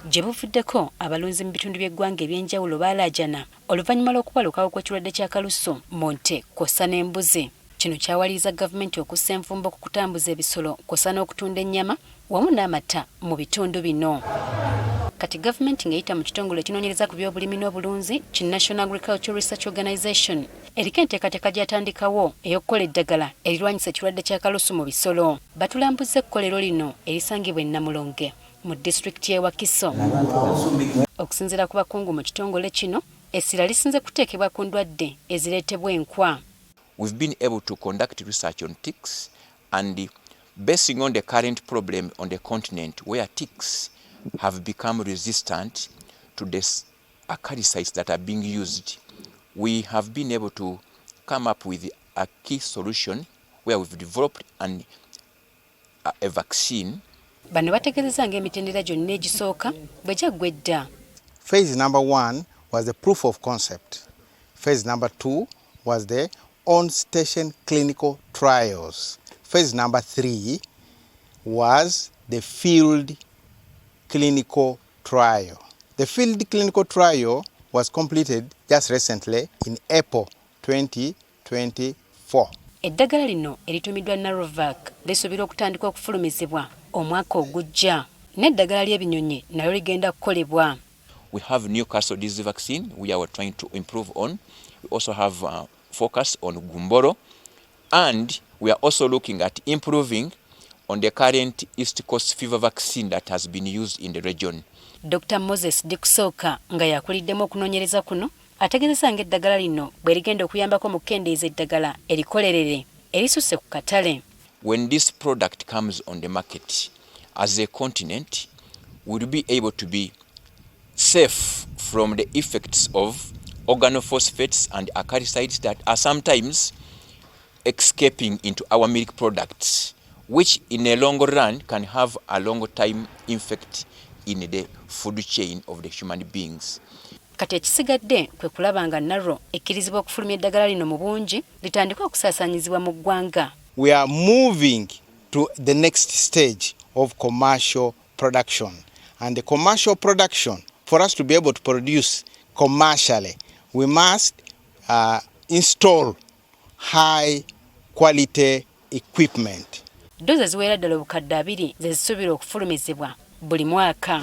gye buvuddeko abalunzi mu bitundu by'eggwanga eby'enjawulo baalaajana oluvannyuma lw'okubalukawo kw'ekirwadde kya kalusu mu nte kw'ossa n'embuzi. Kino kyawaliriza gavumenti okussa envumbo ku kutambuza ebisolo kw'ossa n'okutunda ennyama wamu n'amata mu bitundu bino. Kati gavumenti ng'eyita mu kitongole ekinoonyereza ku by'obulimi n'obulunzi ki National Agricultural Research Organization eriko enteekateeka gy'atandikawo ey'okukola eddagala erirwanyisa ekirwadde kya kalusu mu bisolo. Batulambuza ekkolero lino erisangibwa e Namulonge mu disitulikiti y'e Wakiso. Okusinziira ku bakungu mu kitongole kino, Essira lisinze kuteekebwa ku ndwadde ezireetebwa enkwa. We've been able to conduct research on ticks, and basing on the current problem on the continent where ticks have become resistant to the acaricides that are being used, we have been able to come up with a key solution where we've developed a vaccine. Bano bategeezezza ng'emitendera gyonna egisooka bwe gyaggwa edda. Phase number 1 was the proof of concept. Phase number 2 was the on-station clinical trials. Phase number 3 was the field clinical trial. The field clinical trial was completed just recently in April 2024. Eddagala lino eritumiddwa NARO lisuubirwa okutandika okufulumizibwa omwaka ogujja. N'eddagala ly'ebinyonyi nalyo ligenda kukolebwa. We have Newcastle disease vaccine we are trying to improve on. We also have focus on Gumboro, and we are also looking at improving on the current East Coast fever vaccine that has been used in the region. Dr. Moses Dikusooka nga yakuliddemu okunoonyereza kuno ategeezezza ng'eddagala lino bwe ligenda okuyambako mu kukendeeza eddagala erikolerere erisusse ku katale. When this product comes on the market, as a continent, we'll be able to be safe from the effects of organophosphates and acaricides that are sometimes escaping into our milk products, which in a long run can have a long time effect in the food chain of the human beings. Kati ekisigadde kwe kulaba nga NARO ekkirizibwa okufulumya eddagala lino mu bungi litandika okusaasaanyizibwa mu ggwanga. We are moving to the next stage of commercial production. And the commercial production, for us to be able to produce commercially, we must install high quality equipment. Doza ziwera ddala obukadde 2 ze zisuubirwa okufulumizibwa buli mwaka.